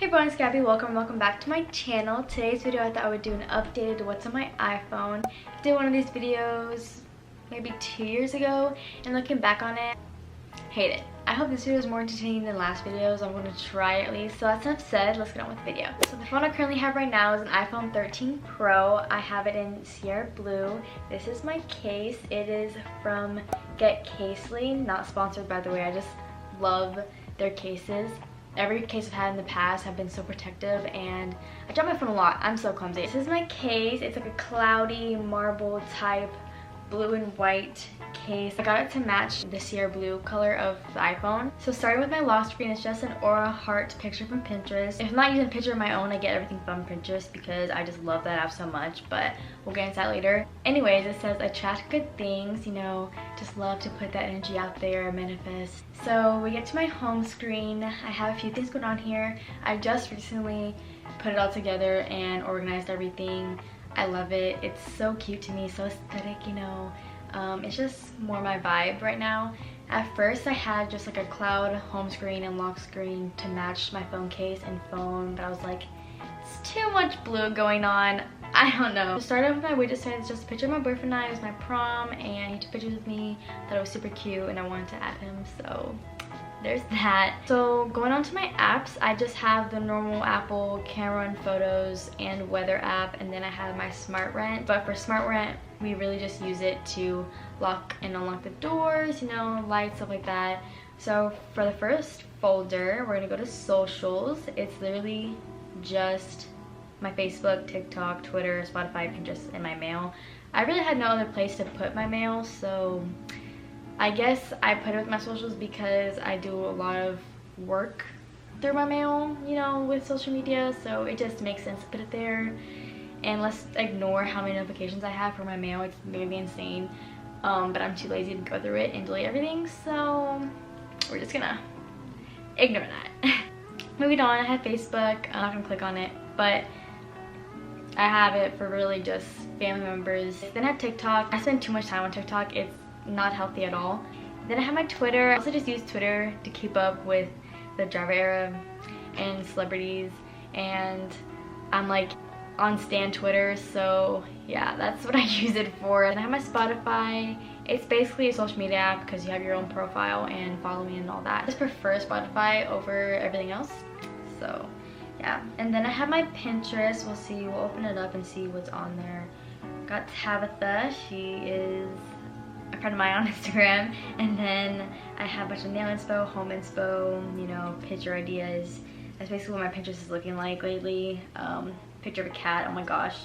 Hey everyone, it's Gabby. Welcome back to my channel. Today's video I thought I would do an updated what's on my iPhone. I did one of these videos maybe 2 years ago, and looking back on it, hate it. I hope this video is more entertaining than last videos. I'm going to try at least. So that's enough said, let's get on with the video. So the phone I currently have right now is an iPhone 13 Pro. I have it in Sierra Blue. This is my case. It is from Get Casely, not sponsored by the way. I just love their cases. Every case I've had in the past have been so protective, and I drop my phone a lot. I'm so clumsy. This is my case. It's like a cloudy marble type blue and white case. I got it to match the Sierra Blue color of the iPhone. So starting with my lock screen, it's just an aura heart picture from Pinterest. If I'm not using a picture of my own, I get everything from Pinterest because I just love that app so much, but we'll get into that later. Anyways, it says attract good things, you know, just love to put that energy out there, manifest. So we get to my home screen. I have a few things going on here. I just recently put it all together and organized everything. I love it. It's so cute to me, so aesthetic, you know. It's just more my vibe right now. At first I had just like a cloud home screen and lock screen to match my phone case and phone, but I was like, it's too much blue going on. I don't know. To start off with my widget set, it's just a picture of my boyfriend and I. It was my prom and he took pictures with me. Thought it was super cute and I wanted to add him, so there's that. So going on to my apps, I just have the normal Apple camera and photos and weather app, and then I have my Smart Rent. But for Smart Rent, we really just use it to lock and unlock the doors, you know, lights, stuff like that. So for the first folder, we're gonna go to socials. It's literally just my Facebook, TikTok, Twitter, Spotify, Pinterest, and my mail. I really had no other place to put my mail, so I guess I put it with my socials because I do a lot of work through my mail, you know, with social media, so it just makes sense to put it there. And let's ignore how many notifications I have for my mail. It's maybe insane, but I'm too lazy to go through it and delete everything, so we're just gonna ignore that. Moving on, I have Facebook. I'm not gonna click on it, but I have it for really just family members. Then I have TikTok. I spend too much time on TikTok. It's not healthy at all. Then I have my Twitter. I also just use Twitter to keep up with the driver era and celebrities, and I'm like on Stan Twitter, so yeah, that's what I use it for. And I have my Spotify. It's basically a social media app because you have your own profile and follow me and all that. I just prefer Spotify over everything else, so yeah. And then I have my Pinterest. We'll see, we'll open it up and see what's on there. Got Tabitha, she is a friend of mine on Instagram. And then I have a bunch of nail inspo, home inspo, you know, picture ideas. That's basically what my Pinterest is looking like lately. Picture of a cat. Oh my gosh,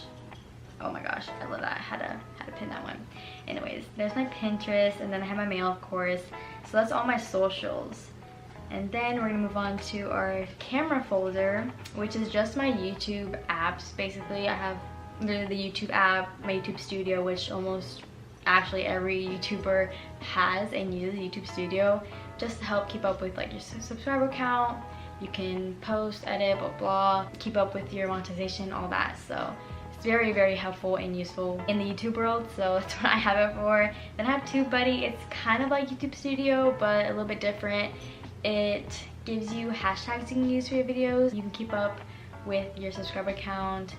I love that. I had to pin that one. Anyways, there's my Pinterest, and then I have my mail, of course. So that's all my socials. And then we're gonna move on to our camera folder, which is just my YouTube apps. Basically, I have literally the YouTube app, my YouTube Studio, which almost actually every YouTuber has and uses YouTube Studio, just to help keep up with like your subscriber count. You can post, edit, blah blah, keep up with your monetization, all that. So it's very, very helpful and useful in the YouTube world, so that's what I have it for. Then I have TubeBuddy. It's kind of like YouTube Studio, but a little bit different. It gives you hashtags you can use for your videos. You can keep up with your subscriber count,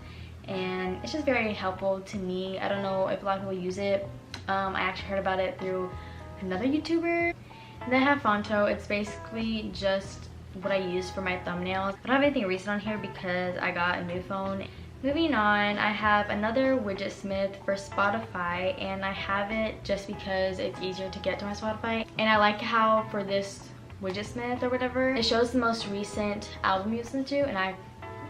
and it's just very helpful to me. I don't know if a lot of people use it. I actually heard about it through another YouTuber. And then I have Fonto. It's basically just what I use for my thumbnails. I don't have anything recent on here because I got a new phone. Moving on, I have another widget smith for Spotify, and I have it just because it's easier to get to my Spotify. And I like how for this widget smith or whatever, it shows the most recent album you listen to, and I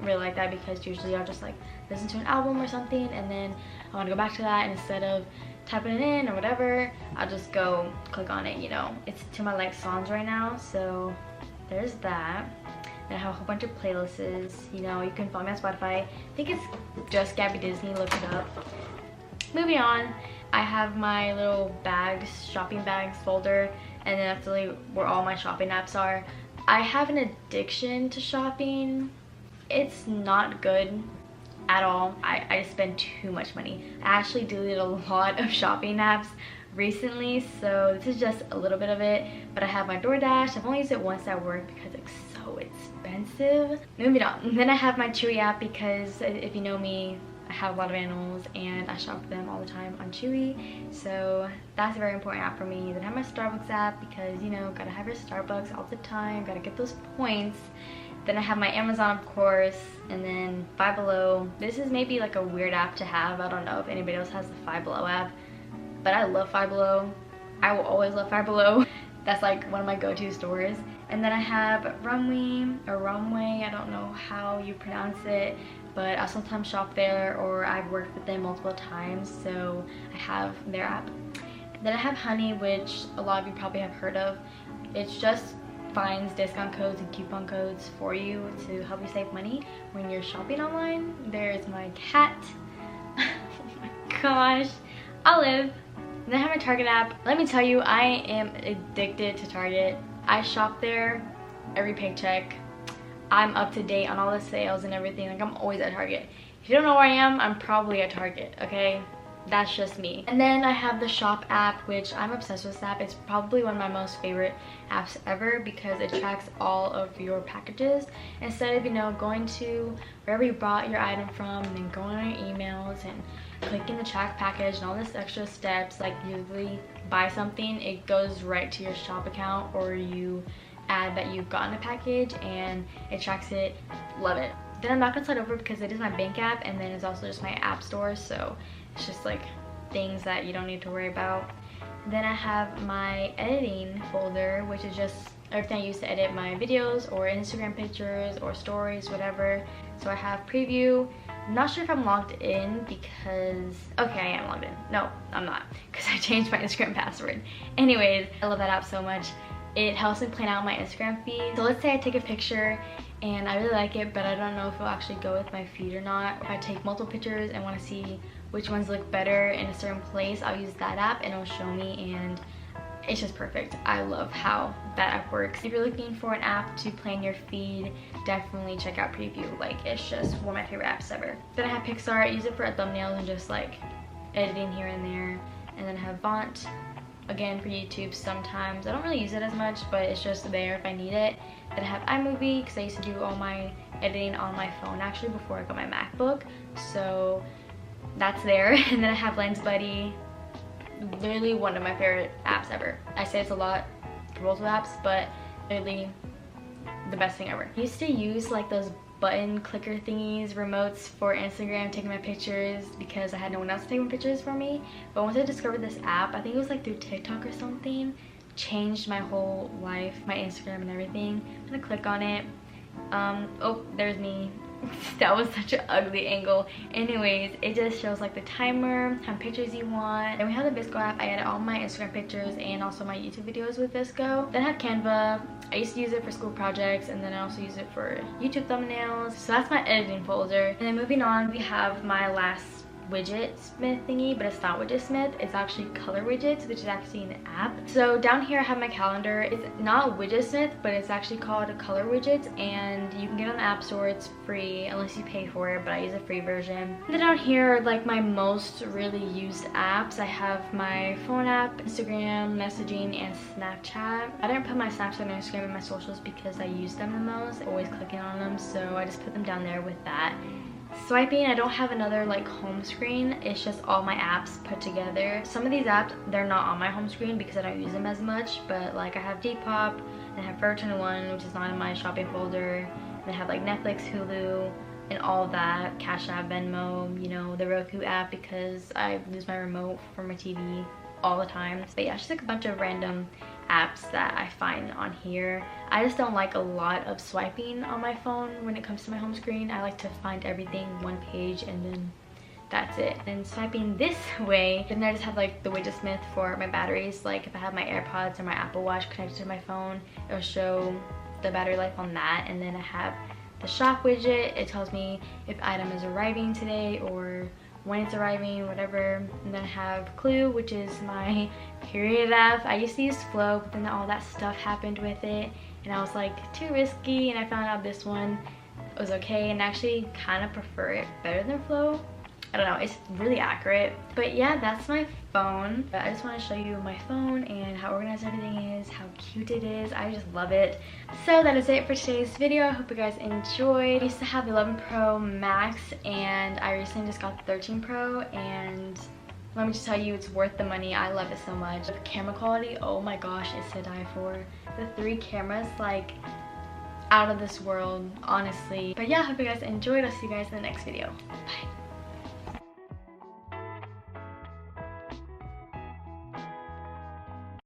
really like that because usually I'll just like listen to an album or something and then I want to go back to that, and instead of typing it in or whatever, I'll just go click on it, you know. It's to my like songs right now, so there's that. And I have a whole bunch of playlists, you know. You can follow me on Spotify. I think it's just Gabby Disney, look it up. Moving on, I have my little bags, shopping bags folder, and then that's really where all my shopping apps are. I have an addiction to shopping. It's not good at all. I spend too much money. I actually deleted a lot of shopping apps recently, so this is just a little bit of it. But I have my DoorDash. I've only used it once at work because it's so expensive. expensive. Moving on. Then I have my Chewy app because if you know me, I have a lot of animals and I shop for them all the time on Chewy, so that's a very important app for me. Then I have my Starbucks app because, you know, gotta have your Starbucks all the time, gotta get those points. Then I have my Amazon, of course, and then Five Below. This is maybe like a weird app to have. I don't know if anybody else has the Five Below app, but I love Five Below. I will always love Five Below. That's like one of my go-to stores. And then I have Rumway, I don't know how you pronounce it, but I sometimes shop there, or I've worked with them multiple times, so I have their app. Then I have Honey, which a lot of you probably have heard of. It's just finds discount codes and coupon codes for you to help you save money when you're shopping online. There's my cat. Oh my gosh, Olive. And then I have my Target app. Let me tell you, I am addicted to Target. I shop there every paycheck. I'm up to date on all the sales and everything. Like, I'm always at Target. If you don't know where I am, I'm probably at Target, okay? That's just me. And then I have the Shop app, which I'm obsessed with this app. It's probably one of my most favorite apps ever because it tracks all of your packages. Instead of, you know, going to wherever you bought your item from and then going on your emails and clicking the track package and all this extra steps, like usually buy something, it goes right to your Shop account, or you add that you've gotten a package and it tracks it. Love it. Then I'm not gonna slide over because it is my bank app, and then it's also just my app store, so it's just like things that you don't need to worry about. Then I have my editing folder, which is just everything I use to edit my videos or Instagram pictures or stories, whatever. So I have preview. I'm not sure if I'm logged in because, okay, I am logged in. No, I'm not, because I changed my Instagram password. Anyways, I love that app so much. It helps me plan out my Instagram feed. So let's say I take a picture and I really like it, but I don't know if it'll actually go with my feed or not. If I take multiple pictures and want to see which ones look better in a certain place, I'll use that app and it'll show me, and it's just perfect. I love how that app works. If you're looking for an app to plan your feed, definitely check out Preview. Like, it's just one of my favorite apps ever. Then I have Pixar. I use it for thumbnails and just like editing here and there. And then I have Vaunt, again for YouTube sometimes. I don't really use it as much, but it's just there if I need it. Then I have iMovie because I used to do all my editing on my phone actually before I got my MacBook, so that's there. And then I have Lens Buddy, literally one of my favorite apps ever. I say it's a lot for both apps, but literally the best thing ever. I used to use like those button clicker thingies, remotes for Instagram, taking my pictures because I had no one else taking pictures for me. But once I discovered this app, I think it was like through TikTok or something, changed my whole life, my Instagram and everything. I'm gonna click on it. Oh, there's me. That was such an ugly angle. Anyways, it just shows like the timer, how many pictures you want. And we have the VSCO app. I edit all my Instagram pictures and also my YouTube videos with VSCO. Then I have Canva. I used to use it for school projects, and then I also use it for YouTube thumbnails. So that's my editing folder. And then moving on, we have my last widget smith thingy, but it's not widget smith, it's actually color widgets, which is actually an app. So down here I have my calendar. It's not widget smith, but it's actually called color widgets, and you can get it on the app store. It's free unless you pay for it, but I use a free version. And then down here are like my most really used apps. I have my phone app, Instagram, messaging, and Snapchat. I didn't put my Snapchat and Instagram in my socials because I use them the most, always clicking on them, so I just put them down there with that. Swiping, I don't have another like home screen. It's just all my apps put together. Some of these apps, they're not on my home screen because I don't use them as much, but like I have Depop, and I have Forever 21, which is not in my shopping folder, and I have like Netflix, Hulu, and all of that, Cash App, Venmo, you know, the Roku app because I lose my remote from my TV all the time. But yeah, it's just like a bunch of random apps that I find on here. I just don't like a lot of swiping on my phone when it comes to my home screen. I like to find everything one page and then that's it. And swiping this way, then I just have like the widget smith for my batteries. Like if I have my AirPods or my Apple Watch connected to my phone, it'll show the battery life on that. And then I have the shop widget. It tells me if item is arriving today or when it's arriving, whatever. And then I have Clue, which is my period app. I used to use Flow, but then all that stuff happened with it and I was like, too risky, and I found out this one was okay, and actually kind of prefer it better than Flow. I don't know, it's really accurate. But yeah, that's my phone. I just want to show you my phone and how organized everything is, how cute it is. I just love it. So that is it for today's video. I hope you guys enjoyed. I used to have the 11 Pro Max and I recently just got the 13 Pro, and let me just tell you, it's worth the money. I love it so much. The camera quality, oh my gosh, it's to die for. The 3 cameras, like, out of this world, honestly. But yeah, I hope you guys enjoyed. I'll see you guys in the next video. Bye.